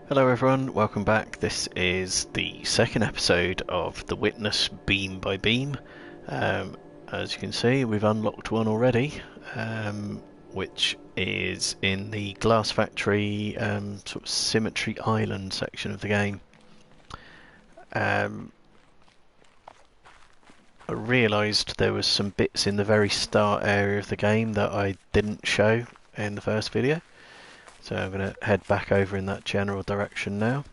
Hello everyone, welcome back. This is the second episode of The Witness Beam by Beam. As you can see, we've unlocked one already, which is in the Glass Factory sort of Symmetry Island section of the game. I realised there was some bits in the very start area of the game that I didn't show in the first video. So I'm going to head back over in that general direction now.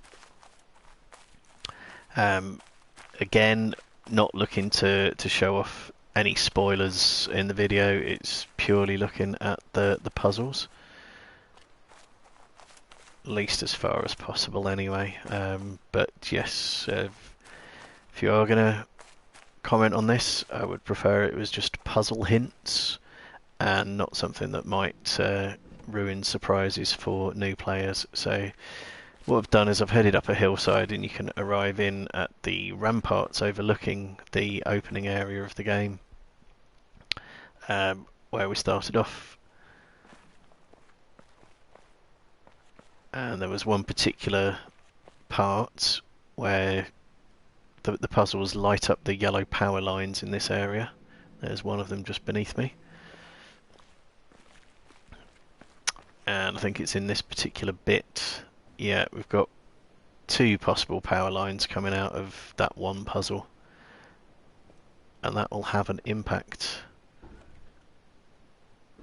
Again, not looking to show off any spoilers in the video, it's purely looking at the puzzles. At least as far as possible anyway. But yes, if you are going to comment on this, I would prefer it was just puzzle hints and not something that might ruin surprises for new players. So what I've done is I've headed up a hillside and you can arrive in at the ramparts overlooking the opening area of the game, where we started off. And there was one particular part where the puzzles light up the yellow power lines in this area. There's one of them just beneath me. And I think it's in this particular bit. Yeah, we've got two possible power lines coming out of that one puzzle, and that will have an impact.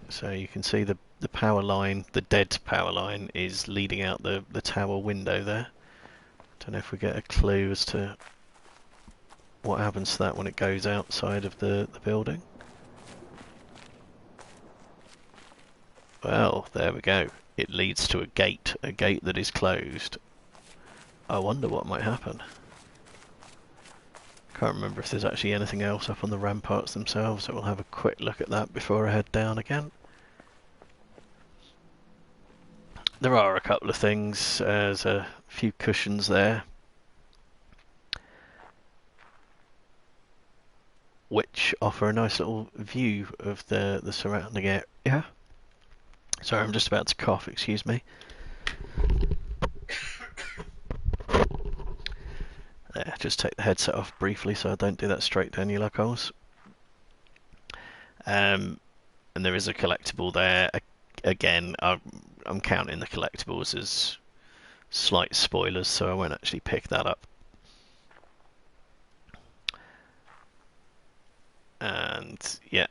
So you can see the power line, the dead power line, is leading out the tower window there. Don't know if we get a clue as to what happens to that when it goes outside of the building. Well, there we go. It leads to a gate that is closed. I wonder what might happen. Can't remember if there's actually anything else up on the ramparts themselves, so we'll have a quick look at that before I head down again. There are a couple of things. There's a few cushions there, which offer a nice little view of the surrounding area. Sorry, I'm just about to cough, excuse me. There, just take the headset off briefly so I don't do that straight down your lug holes. And there is a collectible there. Again, I'm counting the collectibles as slight spoilers, so I won't actually pick that up. And yeah,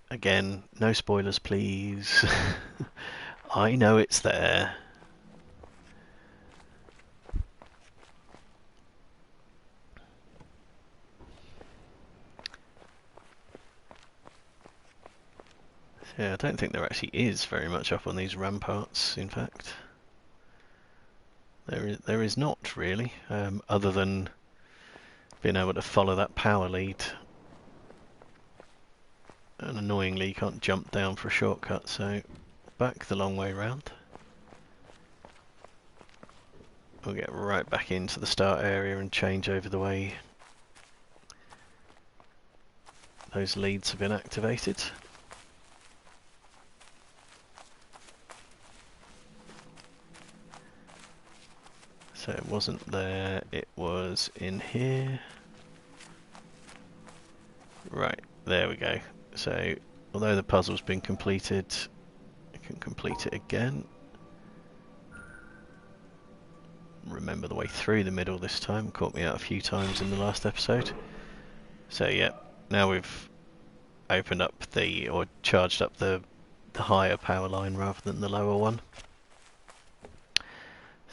again, no spoilers please. I know it's there. Yeah, I don't think there actually is very much up on these ramparts, in fact. There is not really, other than being able to follow that power lead. And annoyingly you can't jump down for a shortcut, so back the long way round. We'll get right back into the start area and change over the way those leads have been activated. So it wasn't there, it was in here. Right, there we go. So, although the puzzle's been completed, I can complete it again. Remember the way through the middle this time, caught me out a few times in the last episode. So yeah, now we've opened up or charged up the higher power line rather than the lower one.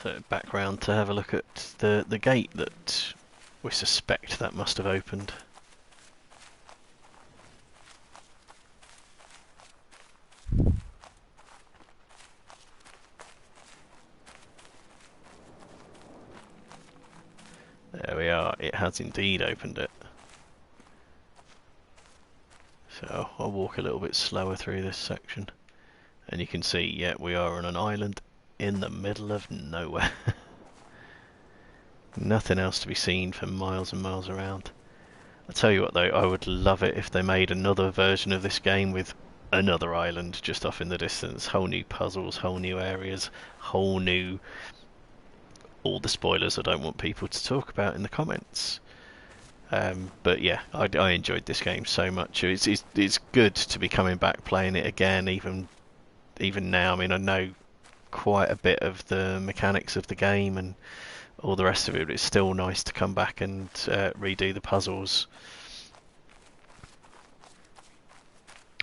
So back round to have a look at the gate that we suspect that must have opened. There we are, it has indeed opened it. So I'll walk a little bit slower through this section. And you can see, yeah, we are on an island in the middle of nowhere. Nothing else to be seen for miles and miles around. I tell you what though, I would love it if they made another version of this game with another island just off in the distance. Whole new puzzles, whole new areas, whole new all the spoilers I don't want people to talk about in the comments. But yeah, I enjoyed this game so much. It's good to be coming back playing it again, even now. I mean, I know quite a bit of the mechanics of the game and all the rest of it, but it's still nice to come back and redo the puzzles.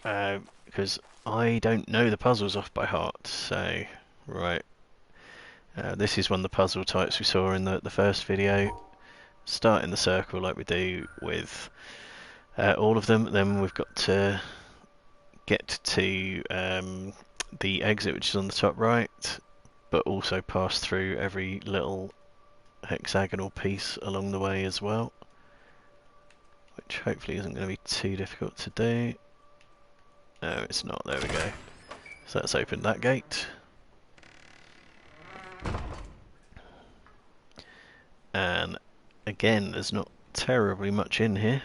Because I don't know the puzzles off by heart. So, right. This is one of the puzzle types we saw in the first video. Start in the circle like we do with all of them. Then we've got to get to the exit, which is on the top right, but also pass through every little hexagonal piece along the way as well, which hopefully isn't going to be too difficult to do. No, it's not. There we go. So that's opened that gate. And again, there's not terribly much in here.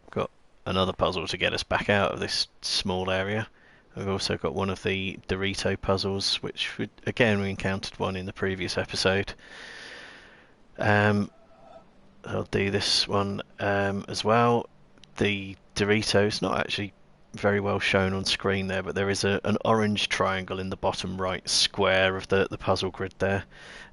Got another puzzle to get us back out of this small area. We've also got one of the Dorito puzzles, which again we encountered one in the previous episode. I'll do this one as well. The Dorito is not actually very well shown on screen there, but there is an orange triangle in the bottom right square of the puzzle grid there.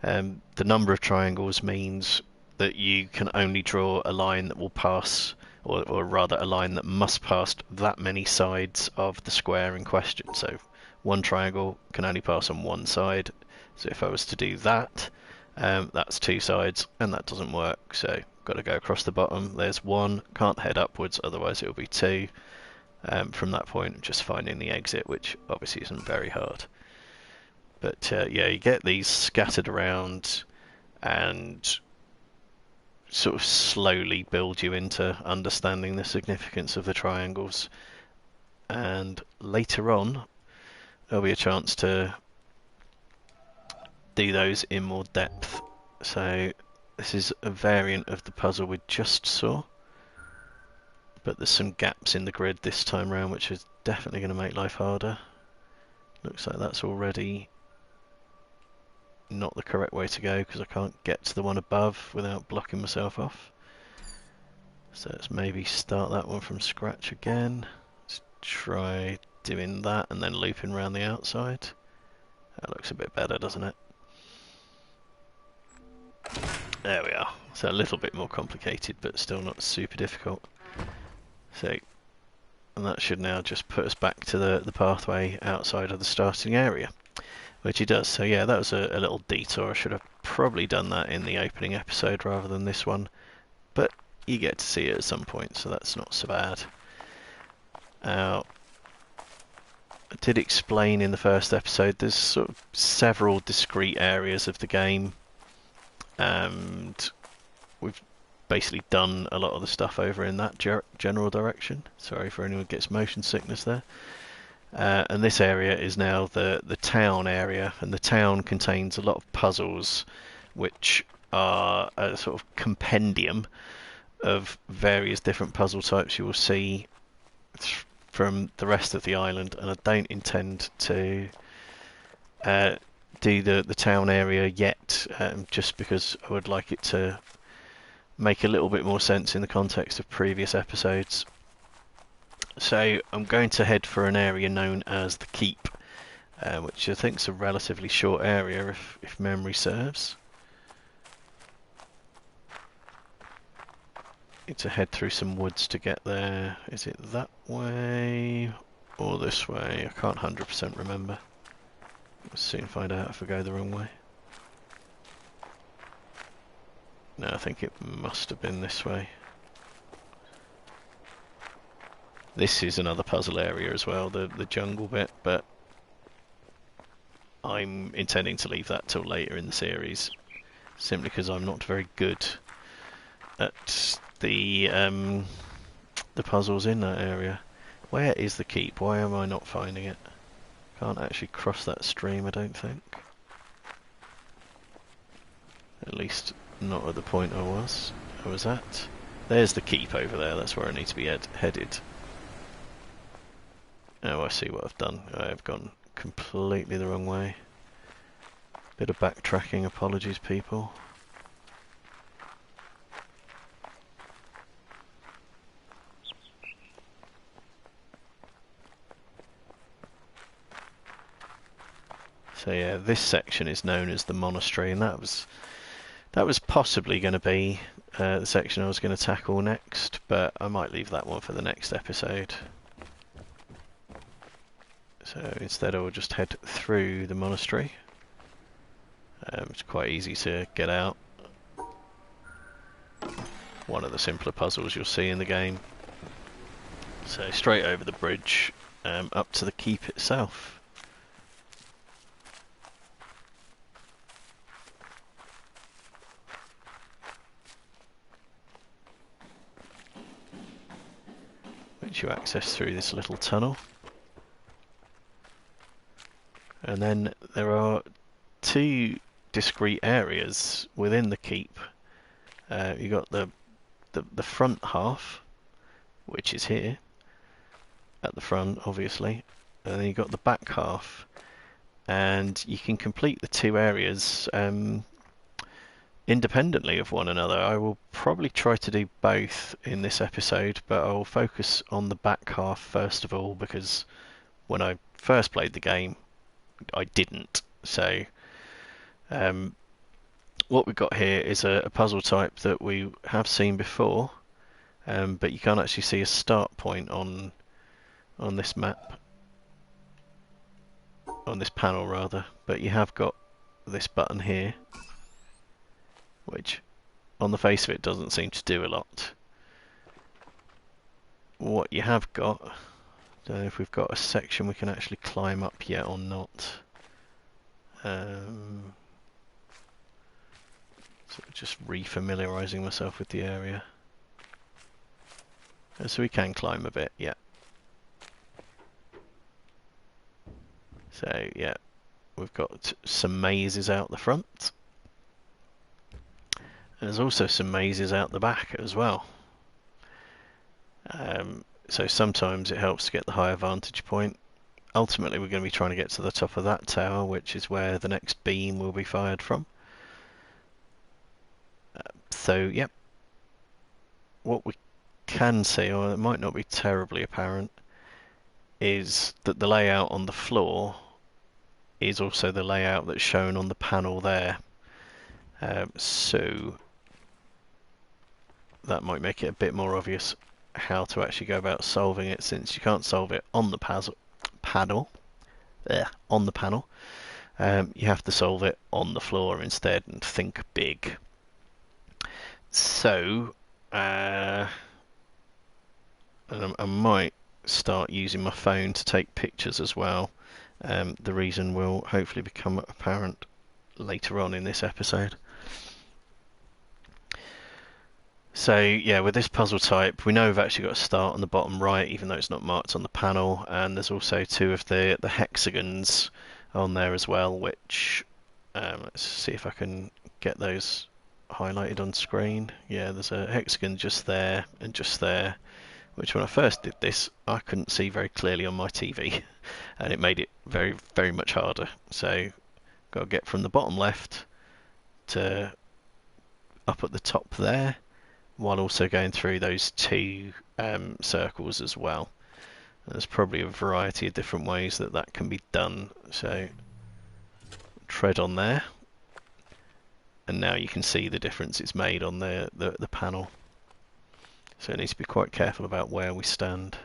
The number of triangles means that you can only draw a line that will pass, or rather a line that must pass that many sides of the square in question. So one triangle can only pass on one side. So if I was to do that, that's two sides, and that doesn't work. So got to go across the bottom. There's one, can't head upwards, otherwise it will be two. From that point, just finding the exit, which obviously isn't very hard. But yeah, you get these scattered around and sort of slowly build you into understanding the significance of the triangles. And later on, there'll be a chance to do those in more depth. So this is a variant of the puzzle we just saw, but there's some gaps in the grid this time around, which is definitely going to make life harder. Looks like that's already not the correct way to go, because I can't get to the one above without blocking myself off. So let's maybe start that one from scratch again. Let's try doing that and then looping around the outside. That looks a bit better, doesn't it? There we are. So a little bit more complicated, but still not super difficult. So, and that should now just put us back to the pathway outside of the starting area, which it does. So yeah, that was a little detour. I should have probably done that in the opening episode rather than this one, but you get to see it at some point, so that's not so bad. I did explain in the first episode there's sort of several discrete areas of the game, and we've basically done a lot of the stuff over in that general direction. Sorry for anyone who gets motion sickness there. And this area is now the town area, and the town contains a lot of puzzles which are a sort of compendium of various different puzzle types you will see from the rest of the island. And I don't intend to do the town area yet, just because I would like it to make a little bit more sense in the context of previous episodes. So I'm going to head for an area known as the Keep, which I think is a relatively short area if memory serves. Need to head through some woods to get there. Is it that way or this way? I can't 100% remember. We'll soon find out if I go the wrong way. No, I think it must have been this way. This is another puzzle area as well, the jungle bit, but I'm intending to leave that till later in the series, simply because I'm not very good at the puzzles in that area. Where is the keep? Why am I not finding it? Can't actually cross that stream, I don't think. At least not at the point I was at. There's the keep over there, that's where I need to be headed. Oh, I see what I've done. I have gone completely the wrong way. Bit of backtracking, apologies people. So yeah, this section is known as the monastery, and that was possibly going to be the section I was going to tackle next, but I might leave that one for the next episode. So instead I will just head through the monastery. It's quite easy to get out. One of the simpler puzzles you'll see in the game. So straight over the bridge, up to the keep itself. Which you access through this little tunnel. And then there are two discrete areas within the keep. You got the front half, which is here at the front, obviously, and then you got the back half, and you can complete the two areas independently of one another. I will probably try to do both in this episode, but I will focus on the back half first of all, because when I first played the game I didn't. So what we've got here is a puzzle type that we have seen before, but you can't actually see a start point on this map, on this panel rather, but you have got this button here, which on the face of it doesn't seem to do a lot. What you have got, don't know if we've got a section we can actually climb up yet or not. So just re-familiarising myself with the area. So we can climb a bit, yeah. So yeah, we've got some mazes out the front. There's also some mazes out the back as well. So sometimes it helps to get the higher vantage point. Ultimately we're going to be trying to get to the top of that tower, which is where the next beam will be fired from. So yep, what we can see, or it might not be terribly apparent, is that the layout on the floor is also the layout that's shown on the panel there. So that might make it a bit more obvious how to actually go about solving it, since you can't solve it on the panel. You have to solve it on the floor instead and think big. So I might start using my phone to take pictures as well. The reason will hopefully become apparent later on in this episode. So yeah, with this puzzle type, we know we've actually got a start on the bottom right, even though it's not marked on the panel, and there's also two of the hexagons on there as well, which let's see if I can get those highlighted on screen. Yeah, there's a hexagon just there and just there, which when I first did this I couldn't see very clearly on my TV, and it made it very, very much harder. So got to get from the bottom left to up at the top there, while also going through those two circles as well. There's probably a variety of different ways that can be done. So tread on there, and now you can see the difference it's made on the panel. So it needs to be quite careful about where we stand.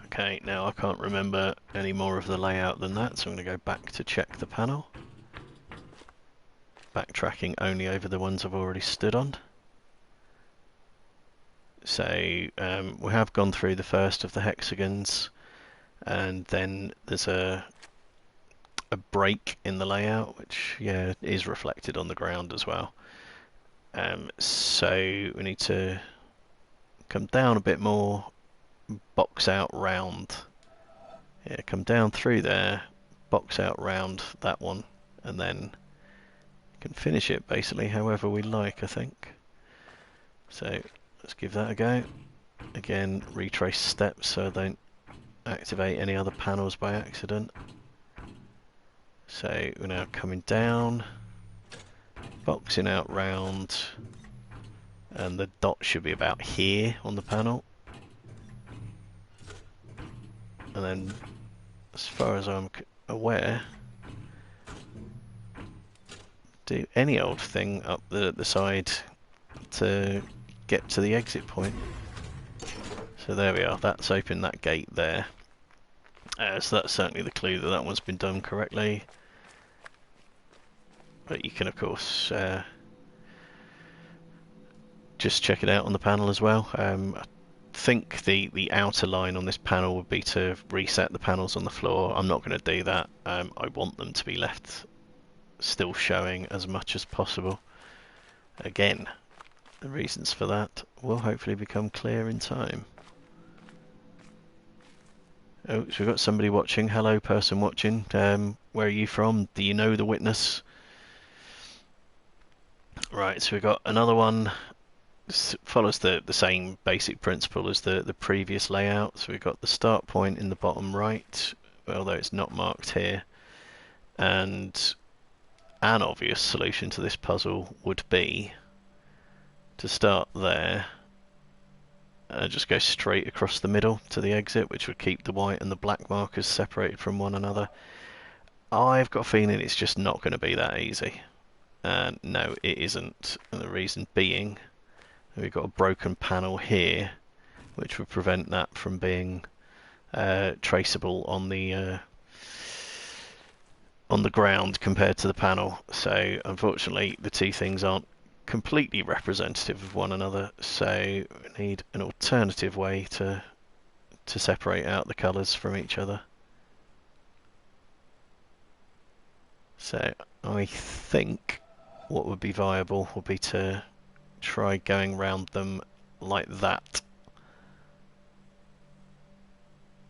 Okay, now I can't remember any more of the layout than that, so I'm going to go back to check the panel. Backtracking only over the ones I've already stood on. So we have gone through the first of the hexagons, and then there's a break in the layout, which yeah is reflected on the ground as well. So we need to come down a bit more, box out round. Yeah, come down through there, box out round that one, and then can finish it basically however we like, I think. So let's give that a go. Again, retrace steps so I don't activate any other panels by accident. So we're now coming down, boxing out round, and the dot should be about here on the panel. And then, as far as I'm aware, do any old thing up the side to get to the exit point. So there we are, that's opened that gate there. So that's certainly the clue that that one's been done correctly. But you can of course just check it out on the panel as well. I think the outer line on this panel would be to reset the panels on the floor. I'm not going to do that. I want them to be left still showing as much as possible. Again, the reasons for that will hopefully become clear in time. Oh, so we've got somebody watching. Hello, person watching. Where are you from? Do you know the witness? Right, so we've got another one. This follows the same basic principle as the previous layout. So we've got the start point in the bottom right, although it's not marked here. And an obvious solution to this puzzle would be to start there, just go straight across the middle to the exit, which would keep the white and the black markers separated from one another. I've got a feeling it's just not going to be that easy. No, it isn't. And the reason being, we've got a broken panel here, which would prevent that from being traceable on the ground compared to the panel. So unfortunately, the two things aren't completely representative of one another. So we need an alternative way to separate out the colours from each other. So I think what would be viable would be to try going round them like that.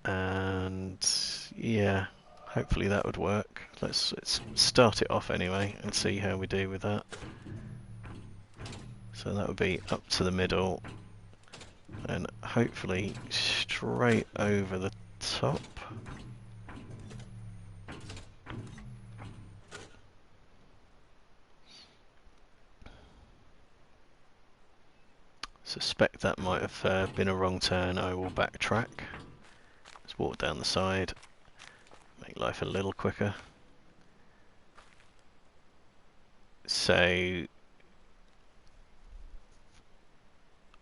And yeah, hopefully that would work. Let's start it off anyway and see how we do with that. So that would be up to the middle and hopefully straight over the top. Suspect that might have been a wrong turn. I will backtrack. Let's walk down the side, make life a little quicker. So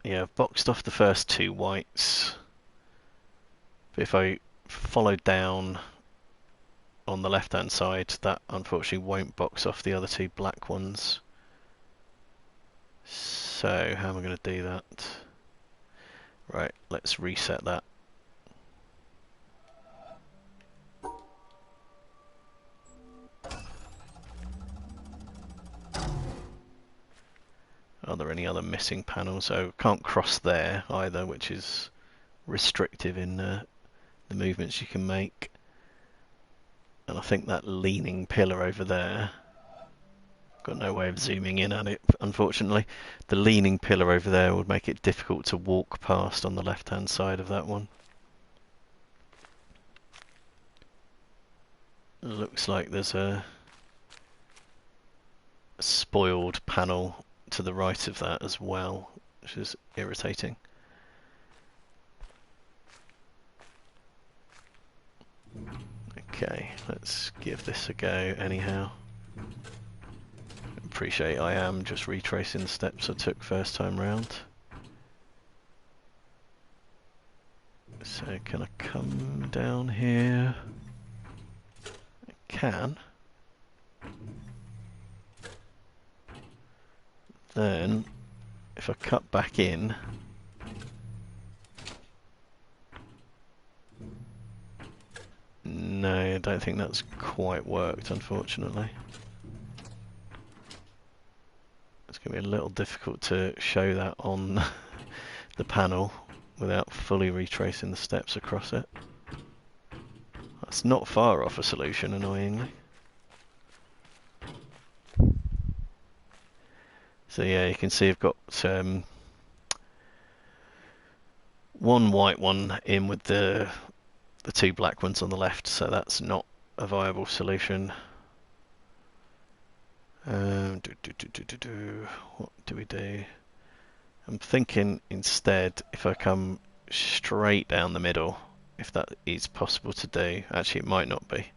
yeah, I've boxed off the first two whites, but if I follow down on the left hand side, that unfortunately won't box off the other two black ones. So how am I going to do that? Right, let's reset that. Are there any other missing panels? So can't cross there either, which is restrictive in the movements you can make. And I think that leaning pillar over there, got no way of zooming in at it, unfortunately. The leaning pillar over there would make it difficult to walk past on the left hand side of that one. Looks like there's a spoiled panel to the right of that as well, which is irritating. Okay, let's give this a go anyhow. Appreciate I am just retracing the steps I took first time round. So can I come down here? I can. Then if I cut back in, no, I don't think that's quite worked, unfortunately. It's going to be a little difficult to show that on the panel without fully retracing the steps across it. That's not far off a solution, annoyingly. So yeah, you can see I've got one white one in with the two black ones on the left, so that's not a viable solution. What do we do? I'm thinking instead if I come straight down the middle, if that is possible to do. Actually, it might not be.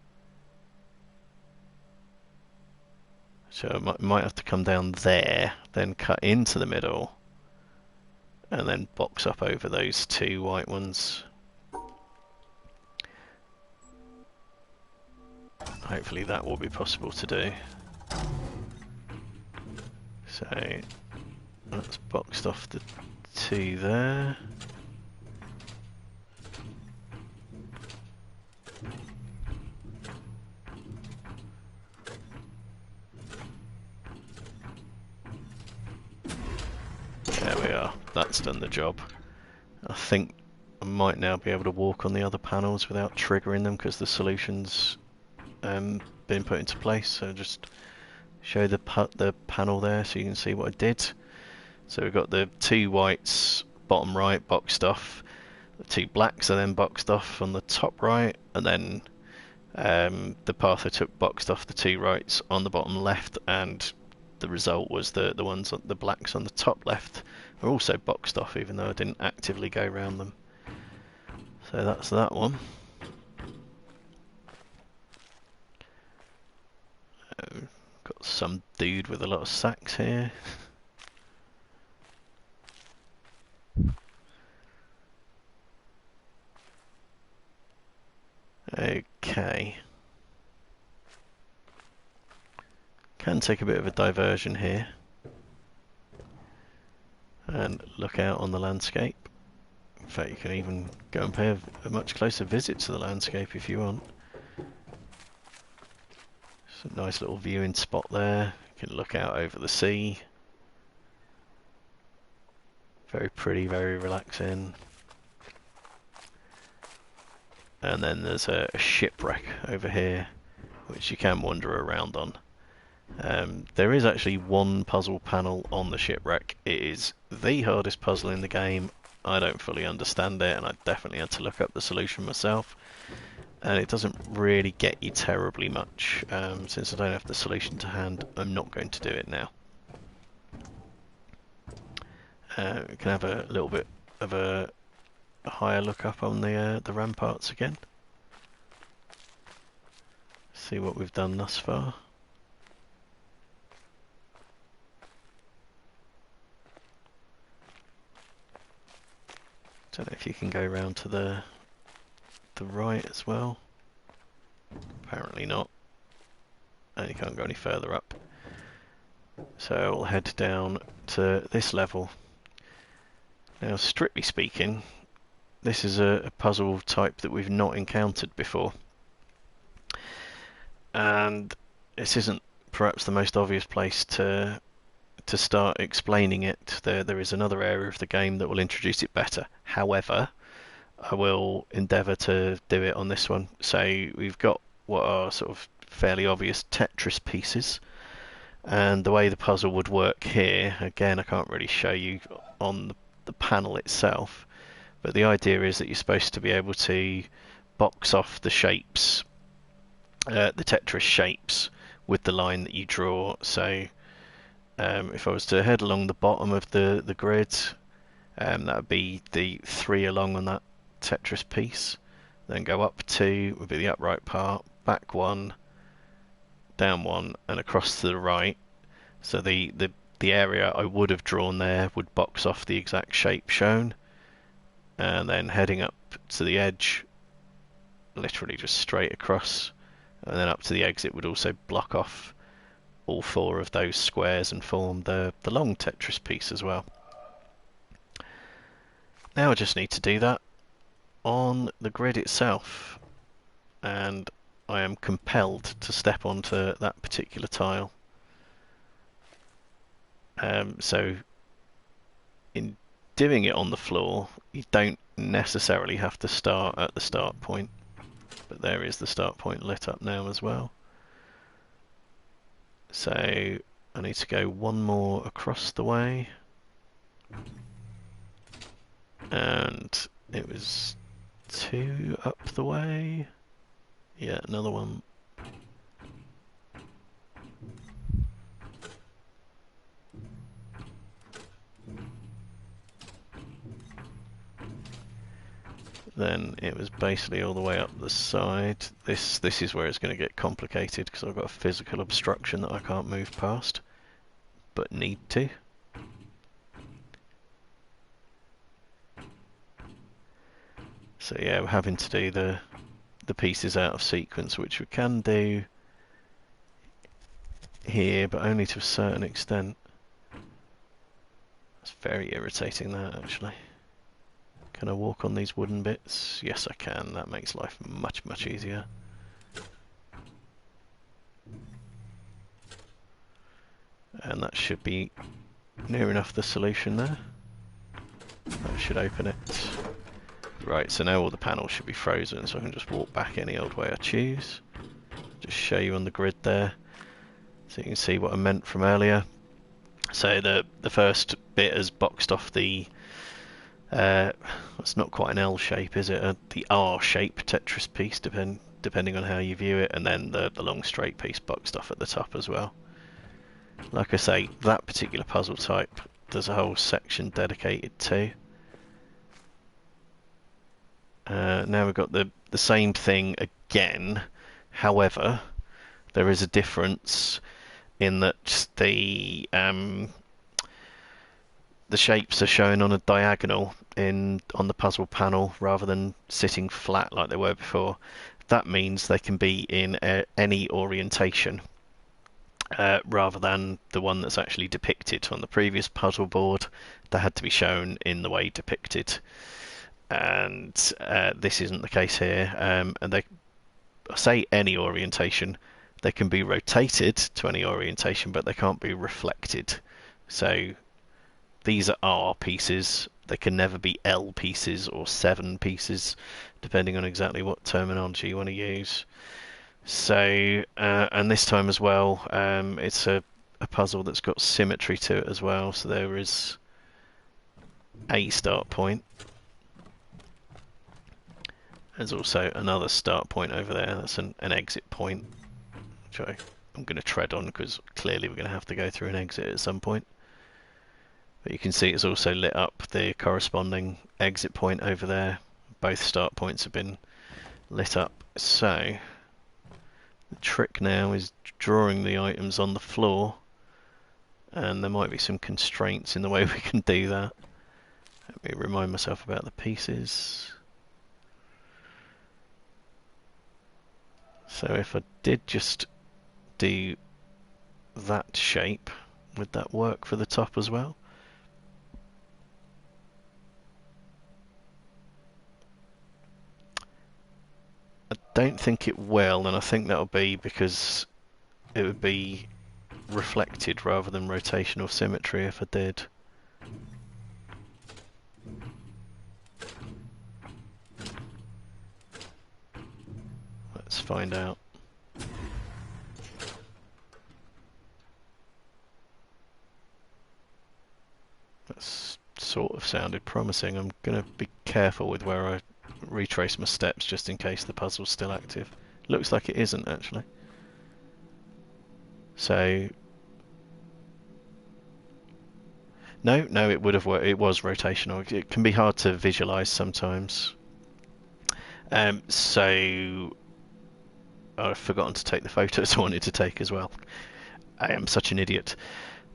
So I might have to come down there, then cut into the middle, and then box up over those two white ones. Hopefully that will be possible to do. So that's boxed off the two there. There we are, that's done the job. I think I might now be able to walk on the other panels without triggering them because the solution's been put into place. So just show the panel there so you can see what I did. So we've got the two whites bottom right boxed off, the two blacks are then boxed off on the top right, and then the path I took boxed off the two rights on the bottom left, and the result was the ones the blacks on the top left are also boxed off, even though I didn't actively go around them. So that's that one. Got some dude with a lot of sacks here. Okay. Can take a bit of a diversion here and look out on the landscape. In fact, you can even go and pay a much closer visit to the landscape if you want. It's a nice little viewing spot there. You can look out over the sea. Very pretty, very relaxing. And then there's a shipwreck over here, which you can wander around on. There is actually one puzzle panel on the shipwreck. It is the hardest puzzle in the game. I don't fully understand it, and I definitely had to look up the solution myself. And it doesn't really get you terribly much. Since I don't have the solution to hand, I'm not going to do it now. We can have a little bit of a higher look up on the ramparts again. See what we've done thus far. Don't know if you can go around to the right as well. Apparently not. And you can't go any further up. So we'll head down to this level. Now, strictly speaking, this is a puzzle type that we've not encountered before. And this isn't perhaps the most obvious place to start explaining it. There is another area of the game that will introduce it better. However, I will endeavour to do it on this one. So we've got what are sort of fairly obvious Tetris pieces, and the way the puzzle would work here, again I can't really show you on the panel itself, but the idea is that you're supposed to be able to box off the shapes, the Tetris shapes, with the line that you draw. So if I was to head along the bottom of the grid, that would be the three along on that Tetris piece, then go up two would be the upright part, back one, down one, and across to the right. So the area I would have drawn there would box off the exact shape shown, and then heading up to the edge, literally just straight across, and then up to the exit would also block off all four of those squares and form the long Tetris piece as well. Now I just need to do that on the grid itself, and I am compelled to step onto that particular tile. So in doing it on the floor, you don't necessarily have to start at the start point, but there is the start point lit up now as well. So I need to go one more across the way. And it was 2 up the way. Yeah, another one. Then it was basically all the way up the side. This is where it's going to get complicated because I've got a physical obstruction that I can't move past, but need to. So yeah, we're having to do the pieces out of sequence, which we can do here, but only to a certain extent. It's very irritating, that, actually. Can I walk on these wooden bits? Yes, I can. That makes life much, much easier. And that should be near enough the solution there. That should open it. Right, so now all the panels should be frozen, so I can just walk back any old way I choose. Just show you on the grid there, so you can see what I meant from earlier. So the first bit has boxed off the it's not quite an L shape, is it? The R shape Tetris piece, depending on how you view it, and then the long straight piece boxed off at the top as well. Like I say, that particular puzzle type there's a whole section dedicated to. Now we've got the same thing again, however there is a difference in that the shapes are shown on a diagonal on the puzzle panel rather than sitting flat like they were before. That means they can be in any orientation rather than the one that's actually depicted on the previous puzzle board. They had to be shown in the way depicted, and this isn't the case here. And they say any orientation. They can be rotated to any orientation, but they can't be reflected. So these are R pieces. They can never be L pieces or 7 pieces, depending on exactly what terminology you want to use. So, and this time as well, it's a puzzle that's got symmetry to it as well. So there is a start point. There's also another start point over there. That's an exit point, which I'm going to tread on because clearly we're going to have to go through an exit at some point. But you can see it's also lit up the corresponding exit point over there. Both start points have been lit up. So the trick now is drawing the items on the floor, and there might be some constraints in the way we can do that. Let me remind myself about the pieces. So if I did just do that shape, would that work for the top as well? I don't think it will, and I think that'll be because it would be reflected rather than rotational symmetry if I did. Let's find out. That's sort of sounded promising. I'm going to be careful with where I retrace my steps just in case the puzzle's still active. Looks like it isn't actually. So no, it would have worked. It was rotational. It can be hard to visualize sometimes. So I've forgotten to take the photos I wanted to take as well. I am such an idiot.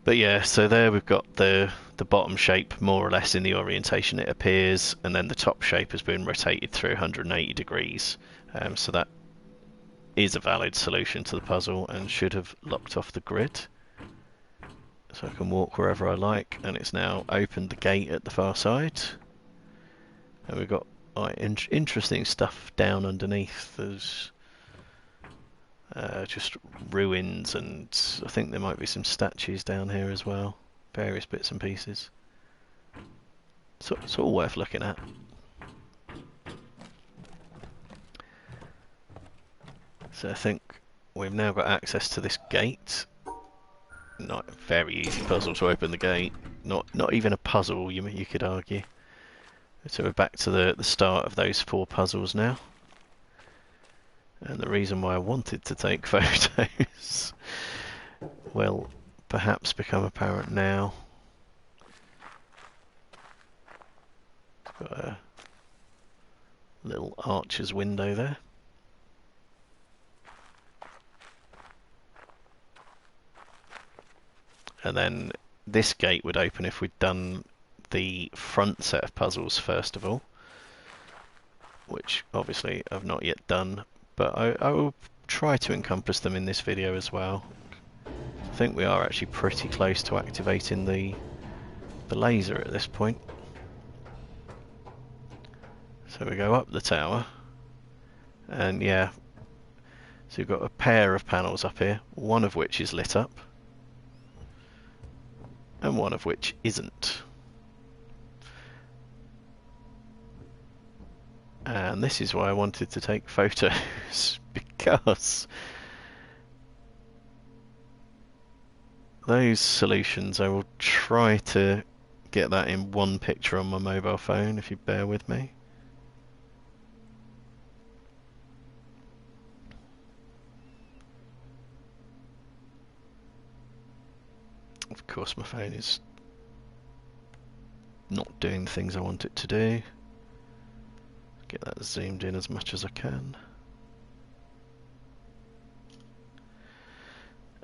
But yeah, so there we've got the bottom shape more or less in the orientation it appears, and then the top shape has been rotated through 180 degrees. So that is a valid solution to the puzzle and should have locked off the grid. So I can walk wherever I like, and it's now opened the gate at the far side. And we've got interesting stuff down underneath. There's just ruins, and I think there might be some statues down here as well. Various bits and pieces. So it's all worth looking at. So I think we've now got access to this gate. not a very easy puzzle to open the gate. Not even a puzzle, you could argue. So we're back to the start of those 4 puzzles now. And the reason why I wanted to take photos will perhaps become apparent now. Got a little archer's window there. And then this gate would open if we'd done the front set of puzzles first of all, which obviously I've not yet done, but I will try to encompass them in this video as well. I think we are actually pretty close to activating the laser at this point. So we go up the tower, and yeah, so you've got a pair of panels up here, one of which is lit up, and one of which isn't. And this is why I wanted to take photos, because those solutions, I will try to get that in one picture on my mobile phone, if you bear with me. Of course my phone is not doing the things I want it to do. Get that zoomed in as much as I can.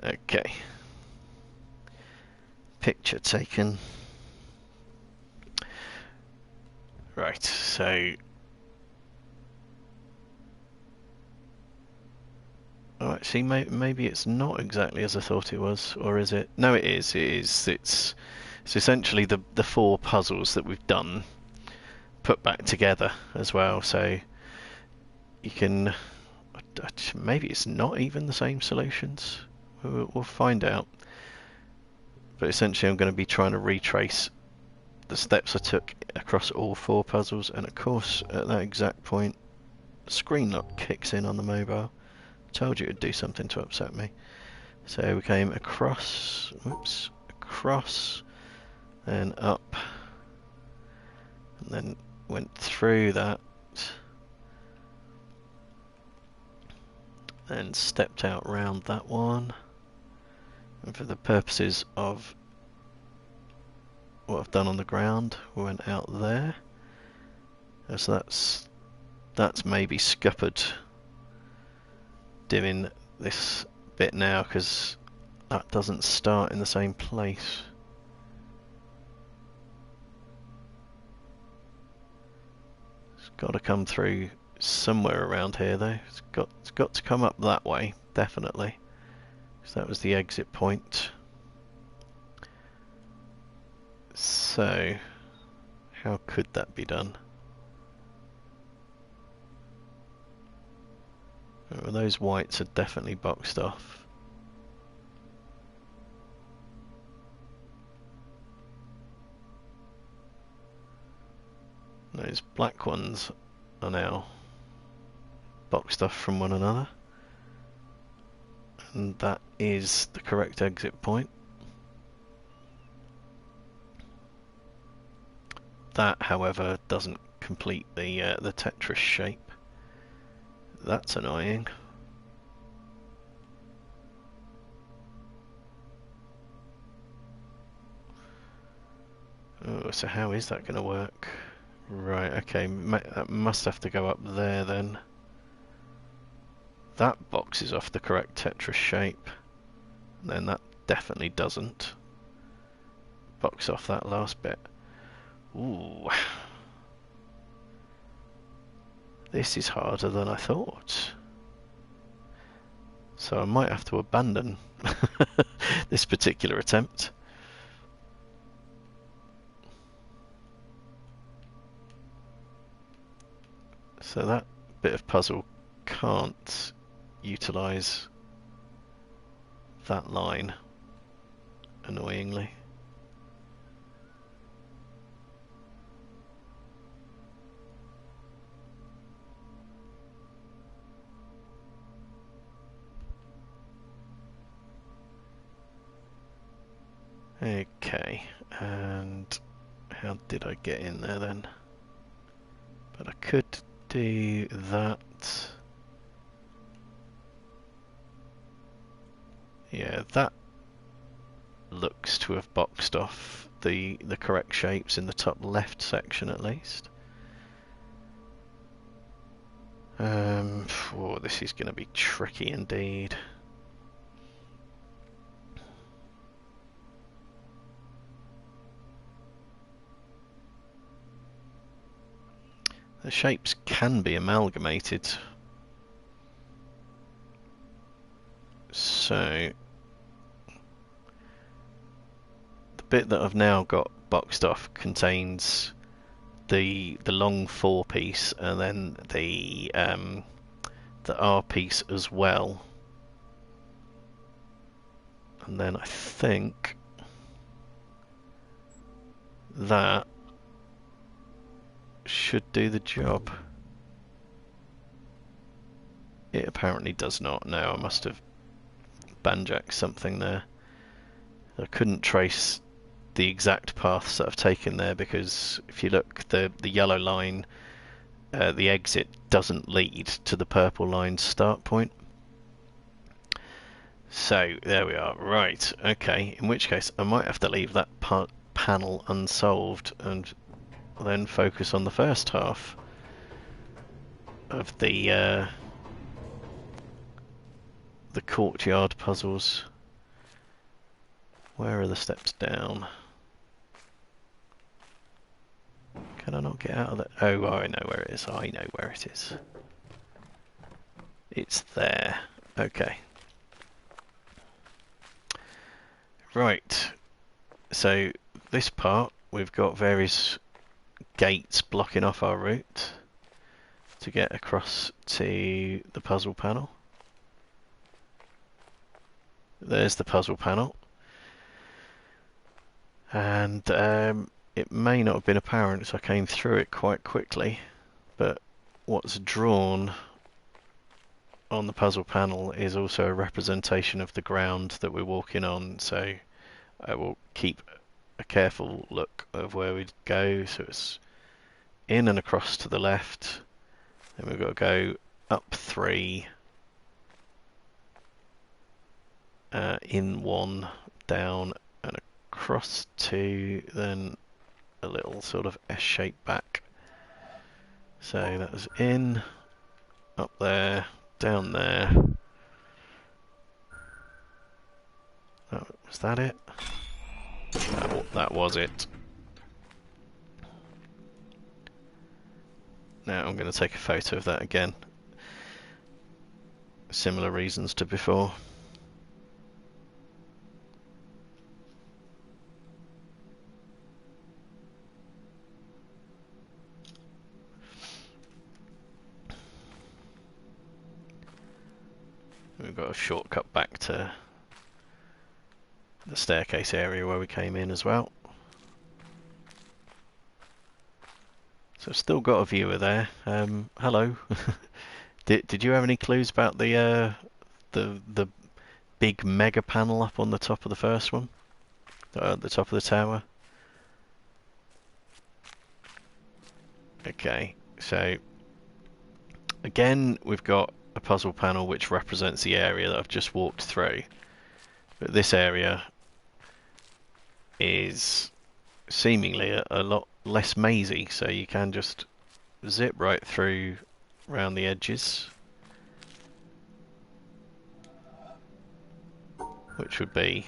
Okay. Picture taken. Right, so... Alright, see, maybe it's not exactly as I thought it was, or is it? No, it is, it is. It's essentially the 4 puzzles that we've done put back together as well, so you can... Maybe it's not even the same solutions. We'll find out. But essentially I'm going to be trying to retrace the steps I took across all 4 puzzles, and of course at that exact point screen lock kicks in on the mobile. Told you it would do something to upset me. So we came across, whoops, across, then up, and then went through that, then stepped out round that one, and for the purposes of what I've done on the ground, we went out there. So that's maybe scuppered doing this bit now, because that doesn't start in the same place. It's got to come through somewhere around here though. It's got to come up that way, definitely, because that was the exit point. So how could that be done? Well, those whites are definitely boxed off. Those black ones are now boxed off from one another, and that is the correct exit point. That, however, doesn't complete the Tetris shape. That's annoying. Oh, so how is that going to work? Right, okay, that must have to go up there then. That box is off the correct Tetris shape. And then that definitely doesn't. Box off that last bit. Ooh. This is harder than I thought. So I might have to abandon this particular attempt. So that bit of puzzle can't utilise that line, annoyingly. Okay, and how did I get in there then? But I could do that. Yeah, that looks to have boxed off the correct shapes in the top left section at least. Oh, this is going to be tricky indeed. The shapes can be amalgamated. So the bit that I've now got boxed off contains the long 4 piece and then the R piece as well. And then I think that should do the job. It apparently does not. No, I must have banjacked something there. I couldn't trace the exact paths that I've taken there because if you look, the yellow line, the exit doesn't lead to the purple line's start point. So there we are. Right, okay, in which case I might have to leave that panel unsolved and then focus on the first half of the courtyard puzzles. Where are the steps down? Can I not get out of that? Oh, I know where it is. I know where it is. It's there. Okay. Right. So this part, we've got various gates blocking off our route to get across to the puzzle panel. There's the puzzle panel. And it may not have been apparent as I came through it quite quickly, but what's drawn on the puzzle panel is also a representation of the ground that we're walking on, so I will keep a careful look of where we'd go. So it's in and across to the left, then we've got to go up 3, in 1, down and across 2, then a little sort of S-shape back. So that was in, up there, down there. Oh, was that it? That was it. Now I'm going to take a photo of that again. Similar reasons to before. We've got a shortcut back to the staircase area where we came in as well. So I've still got a viewer there. Hello. Did you have any clues about the big mega panel up on the top of the first one? At the top of the tower? Okay, so again we've got a puzzle panel which represents the area that I've just walked through. But this area is seemingly a lot less mazy, so you can just zip right through around the edges, which would be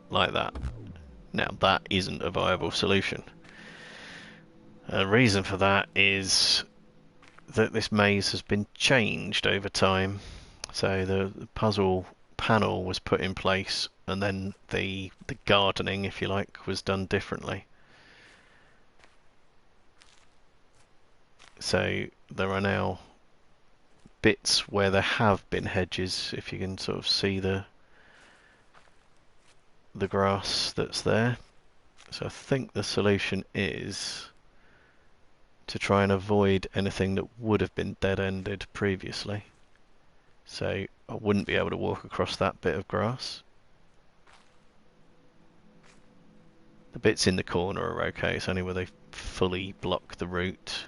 like that. Now that isn't a viable solution. The reason for that is that this maze has been changed over time. So the puzzle panel was put in place and then the gardening, if you like, was done differently. So there are now bits where there have been hedges, if you can sort of see the grass that's there. So I think the solution is to try and avoid anything that would have been dead-ended previously. So I wouldn't be able to walk across that bit of grass. The bits in the corner are okay, it's only where they fully block the route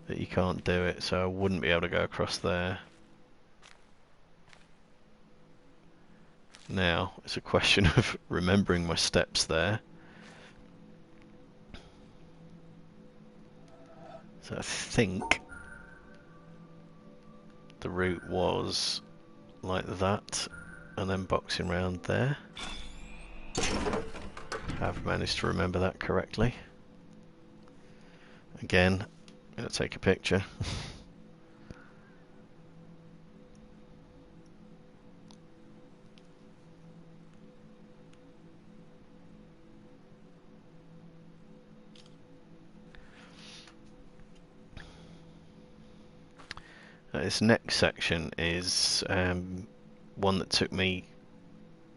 that you can't do it, so I wouldn't be able to go across there. Now, it's a question of remembering my steps there. So I think the route was like that, and then boxing round there. I've managed to remember that correctly. Again, I'm going to take a picture. This next section is one that took me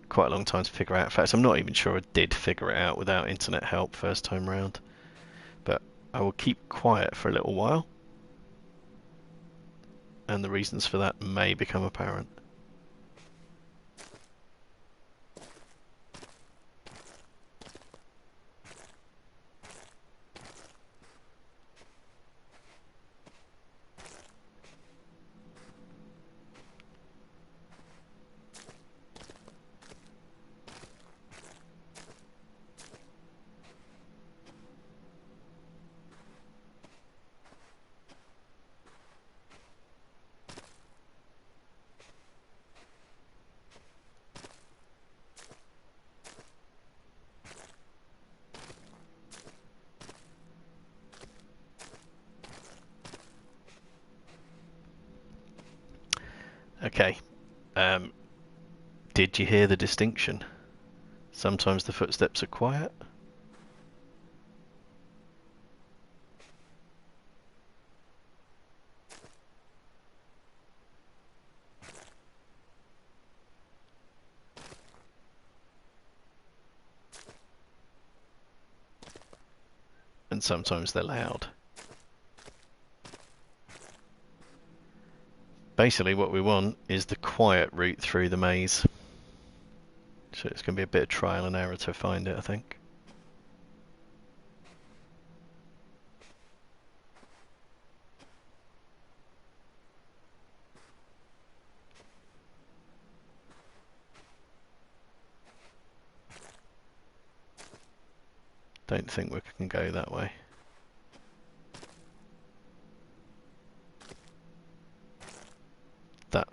quite a long time to figure out. In fact, I'm not even sure I did figure it out without internet help first time round. But I will keep quiet for a little while, and the reasons for that may become apparent. Okay, did you hear the distinction? Sometimes the footsteps are quiet, and sometimes they're loud. Basically what we want is the quiet route through the maze. So it's going to be a bit of trial and error to find it, I think. Don't think we can go that way.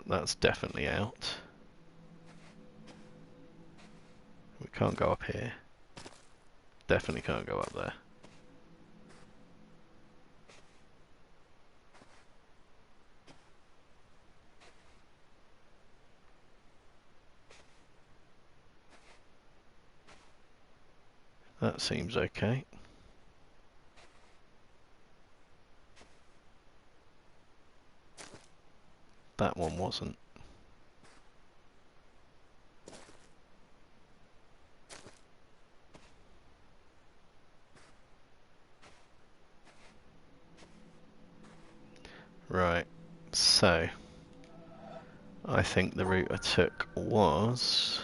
That's definitely out. We can't go up here. Definitely can't go up there. That seems okay. That one wasn't. Right, so I think the route I took was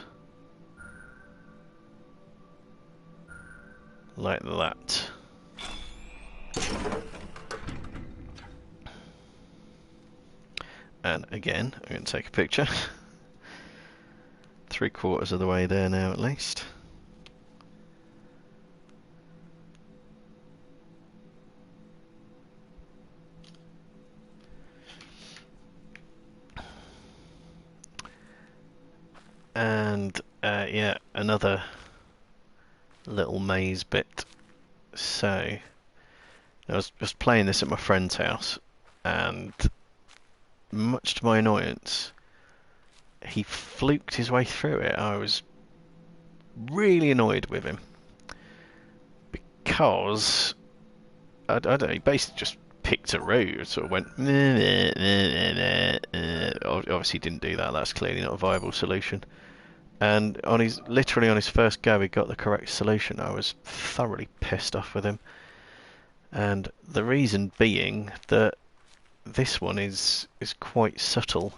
like that. And again, I'm going to take a picture. 3/4 of the way there now at least. And yeah, another little maze bit. So I was just playing this at my friend's house, and much to my annoyance, he fluked his way through it. I was really annoyed with him because I don't know, he basically just picked a route, sort of went obviously didn't do that, that's clearly not a viable solution. And literally on his first go he got the correct solution. I was thoroughly pissed off with him. And the reason being that this one is quite subtle,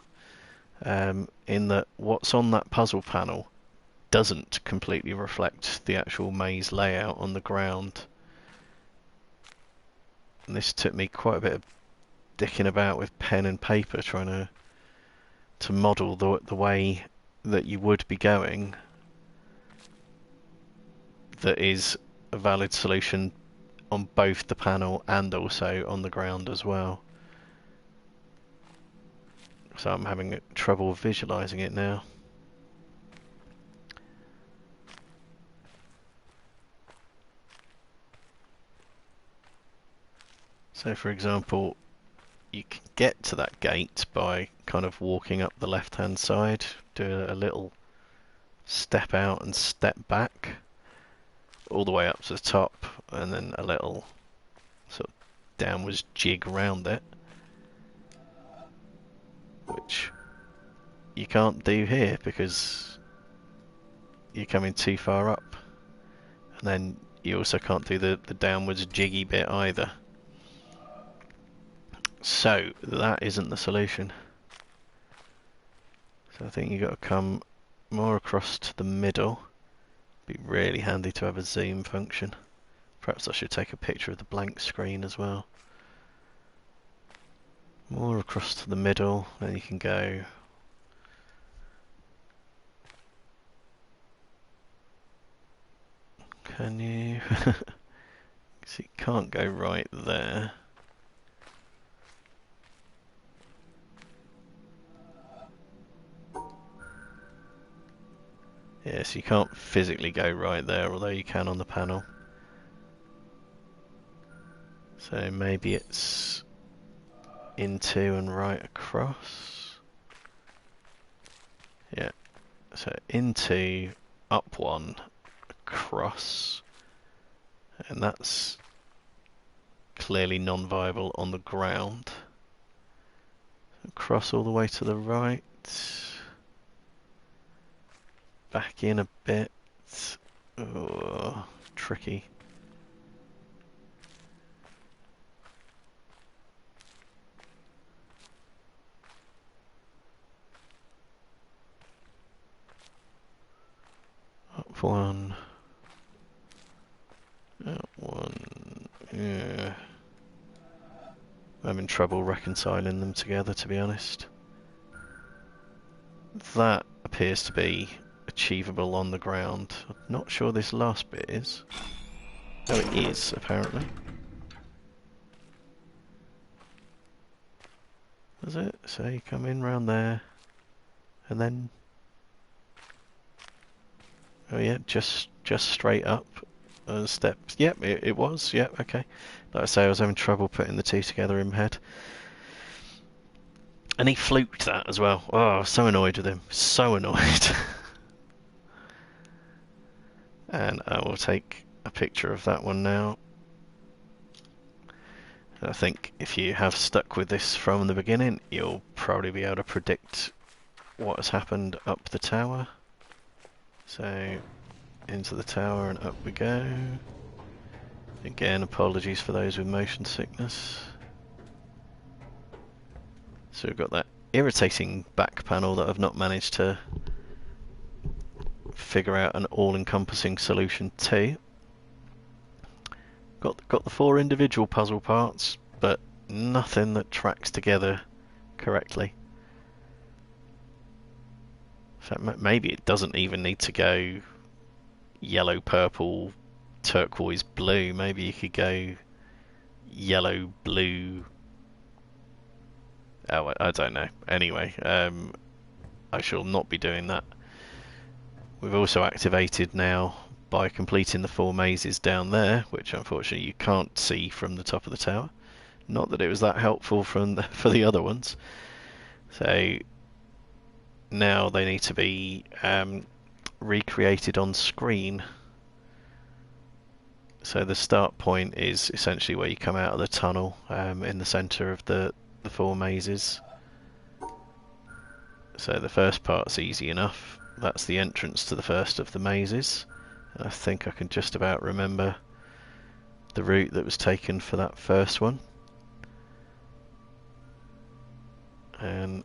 in that what's on that puzzle panel doesn't completely reflect the actual maze layout on the ground. And this took me quite a bit of dicking about with pen and paper trying to model the way that you would be going that is a valid solution on both the panel and also on the ground as well. So I'm having trouble visualizing it now. So for example, you can get to that gate by kind of walking up the left hand side, do a little step out and step back all the way up to the top, and then a little sort of downwards jig around it, which you can't do here because you're coming too far up. And then you also can't do the downwards jiggy bit either. So that isn't the solution. So I think you've got to come more across to the middle. Be really handy to have a zoom function. Perhaps I should take a picture of the blank screen as well. More across to the middle, then you can go. Can you? So you can't go right there. Yes, you can't physically go right there, although you can on the panel. So maybe it's into and right across. Yeah, so into, up one, across, and that's clearly non-viable on the ground. Across all the way to the right. Back in a bit. Oh, tricky. Up one. Up one. Yeah. I'm having trouble reconciling them together, to be honest. That appears to be achievable on the ground. I'm not sure this last bit is. Oh, it is, apparently. Is it? So you come in round there, and then... Oh yeah, just straight up. Steps. Yep, it was. Yep, okay. Like I say, I was having trouble putting the two together in my head. And he fluked that as well. Oh, I was so annoyed with him. So annoyed. And I will take a picture of that one now. I think if you have stuck with this from the beginning, you'll probably be able to predict what has happened up the tower. So, into the tower and up we go. Again, apologies for those with motion sickness. So we've got that irritating back panel that I've not managed to figure out an all-encompassing solution to. Got the four individual puzzle parts, but nothing that tracks together correctly. So maybe it doesn't even need to go yellow, purple, turquoise, blue. Maybe you could go yellow, blue. Oh, I don't know. Anyway, I shall not be doing that. We've also activated now by completing the 4 mazes down there, which unfortunately you can't see from the top of the tower. Not that it was that helpful for the other ones. So now they need to be recreated on screen. So the start point is essentially where you come out of the tunnel in the centre of the 4 mazes. So the first part's easy enough. That's the entrance to the first of the mazes. And I think I can just about remember the route that was taken for that first one. And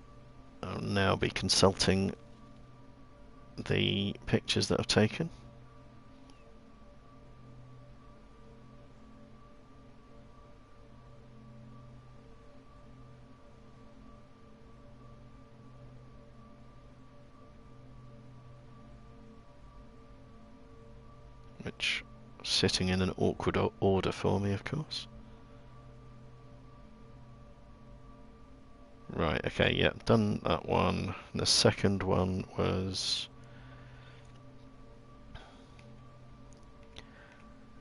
I'll now be consulting the pictures that I've taken. Which sitting in an awkward order for me, of course. Right, okay, yeah, done that one. The second one was...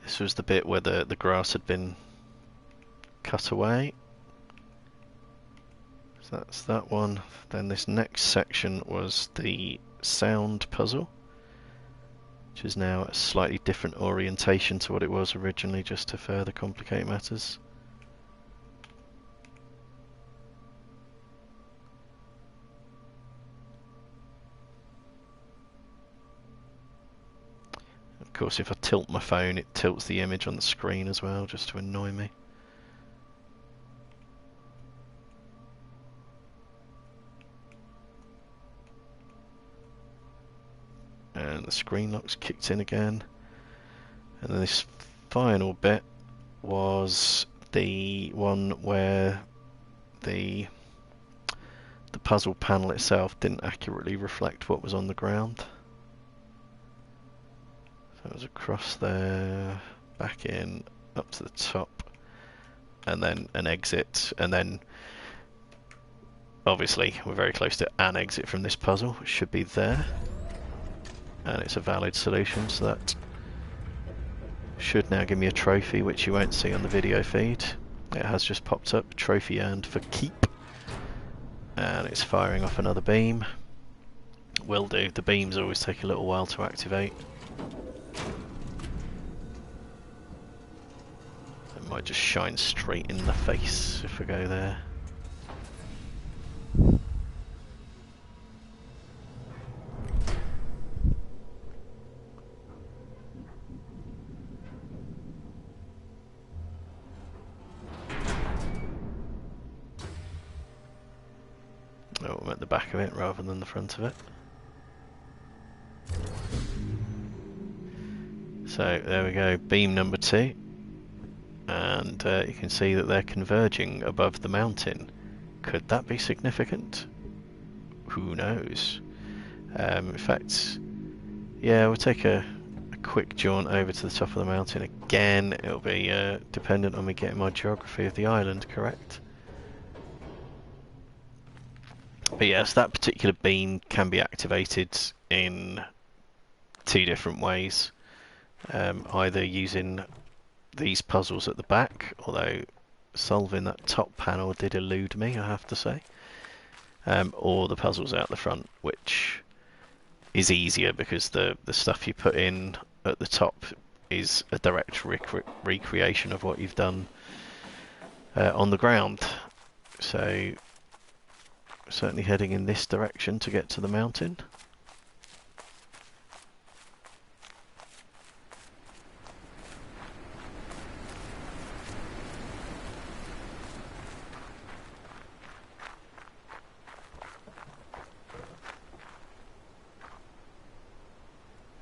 This was the bit where the grass had been cut away. So that's that one. Then this next section was the sound puzzle, which is now a slightly different orientation to what it was originally, just to further complicate matters. Of course, if I tilt my phone, it tilts the image on the screen as well, just to annoy me. And the screen lock's kicked in again. And then this final bit was the one where the puzzle panel itself didn't accurately reflect what was on the ground. So it was across there, back in, up to the top, and then an exit, and then obviously we're very close to an exit from this puzzle, which should be there. And it's a valid solution, so that should now give me a trophy, which you won't see on the video feed. It has just popped up, trophy earned for keep. And it's firing off another beam. Will do, the beams always take a little while to activate. It might just shine straight in the face if I go there. Oh, I'm at the back of it rather than the front of it. So there we go, beam number 2. And you can see that they're converging above the mountain. Could that be significant? Who knows? In fact, yeah, we'll take a quick jaunt over to the top of the mountain. Again, it'll be dependent on me getting my geography of the island correct. But yes, that particular beam can be activated in 2 different ways. Either using these puzzles at the back, although solving that top panel did elude me, I have to say, or the puzzles out the front, which is easier because the stuff you put in at the top is a direct recreation of what you've done on the ground. So certainly heading in this direction to get to the mountain.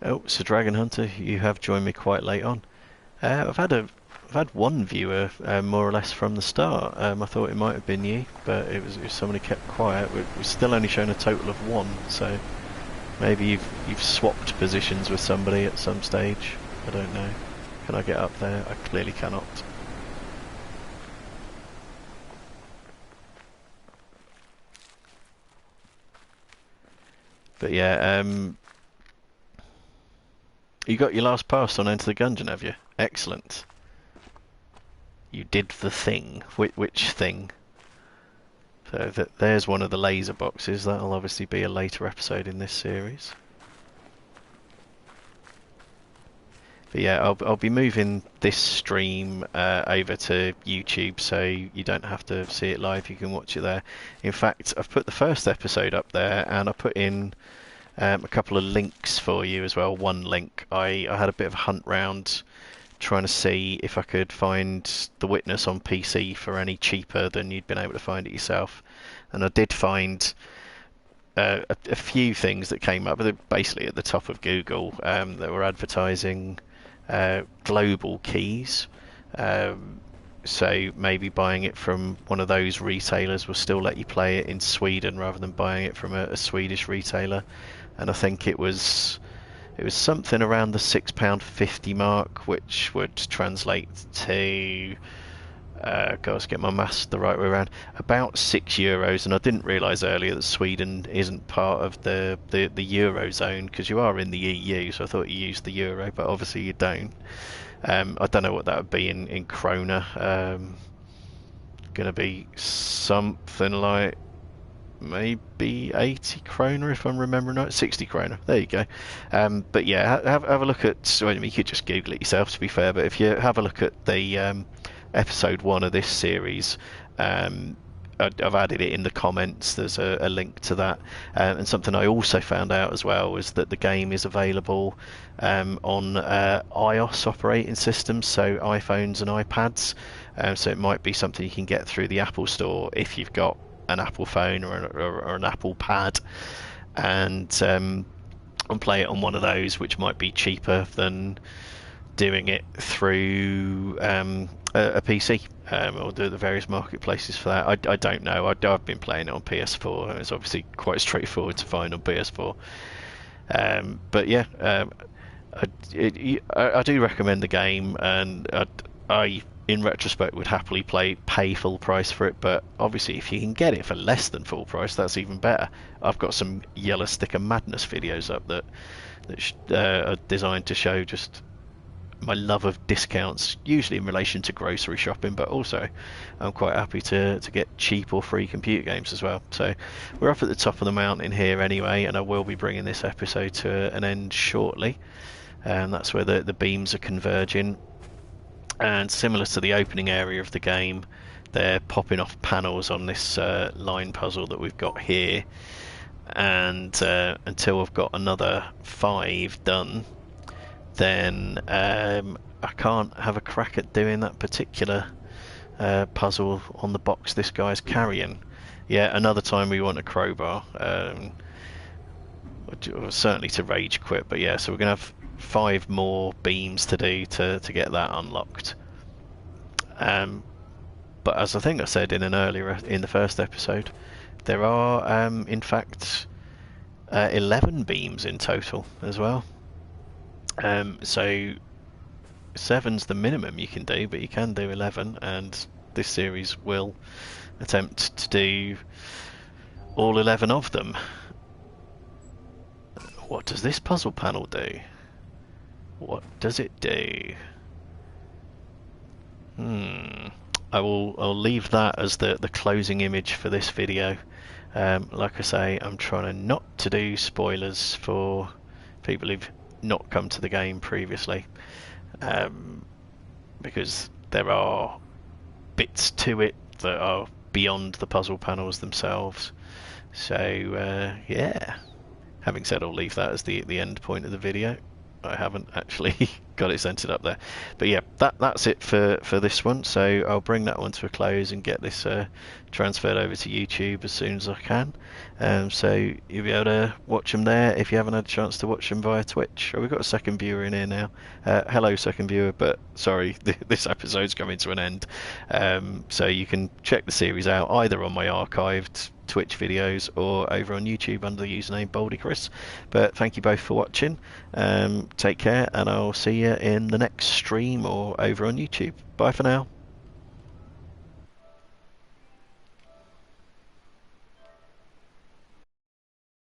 Oh, so Dragon Hunter, you have joined me quite late on. I've had one viewer more or less from the start. I thought it might have been you, but it was somebody kept quiet. We've still only shown a total of 1, so maybe you've swapped positions with somebody at some stage. I don't know. Can I get up there? I clearly cannot. But yeah, you got your last pass on Enter the Gungeon, have you? Excellent. You did the thing. Which thing? So there's one of the laser boxes. That'll obviously be a later episode in this series. But yeah, I'll be moving this stream over to YouTube, so you don't have to see it live. You can watch it there. In fact, I've put the first episode up there, and I put in a couple of links for you as well. One link. I had a bit of a hunt round trying to see if I could find The Witness on PC for any cheaper than you'd been able to find it yourself, and I did find a few things that came up, but basically at the top of Google, that were advertising global keys. Um, so maybe buying it from one of those retailers will still let you play it in Sweden rather than buying it from a Swedish retailer. And I think it was something around the £6.50 mark, which would translate to, gotta get my maths the right way around, about €6. And I didn't realise earlier that Sweden isn't part of the Eurozone, because you are in the EU, so I thought you used the euro, but obviously you don't. I don't know what that would be in krona. Going to be something like maybe 80 kroner if I'm remembering right. 60 kroner. There you go. But yeah, have a look at. Well, you could just Google it yourself, to be fair. But if you have a look at the episode 1 of this series, I've added it in the comments. There's a link to that. And something I also found out as well was that the game is available on iOS operating systems, so iPhones and iPads. So it might be something you can get through the Apple Store if you've got an Apple phone or an Apple Pad, and play it on one of those, which might be cheaper than doing it through a PC, or the various marketplaces for that. I don't know. I've been playing it on PS4. It's obviously quite straightforward to find on PS4. But yeah, I do recommend the game, and I in retrospect would happily pay full price for it. But obviously, if you can get it for less than full price, that's even better. I've got some Yellow Sticker Madness videos up that are designed to show just my love of discounts, usually in relation to grocery shopping, but also I'm quite happy to get cheap or free computer games as well. So we're up at the top of the mountain here anyway, and I will be bringing this episode to an end shortly. And that's where the beams are converging. And similar to the opening area of the game, they're popping off panels on this line puzzle that we've got here. And until I've got another 5 done, then I can't have a crack at doing that particular puzzle on the box this guy's carrying. Yeah, another time we want a crowbar. Certainly to rage quit, but yeah, so we're going to have 5 more beams to do to get that unlocked. But as I think I said in the first episode, there are in fact 11 beams in total as well. So 7's the minimum you can do, but you can do 11, and this series will attempt to do all 11 of them. What does this puzzle panel do? What does it do? I'll leave that as the closing image for this video. Like I say, I'm trying not to do spoilers for people who've not come to the game previously, because there are bits to it that are beyond the puzzle panels themselves. So yeah, having said, I'll leave that as the end point of the video. I haven't actually got it centered up there, but yeah, that's it for this one. So I'll bring that one to a close and get this transferred over to YouTube as soon as I can. So you'll be able to watch them there if you haven't had a chance to watch them via Twitch. Oh, we've got a second viewer in here now. Hello, second viewer, but sorry, this episode's coming to an end. So you can check the series out either on my archived Twitch videos or over on YouTube under the username BaldyChris. But thank you both for watching. Take care, and I'll see you in the next stream or over on YouTube. Bye for now.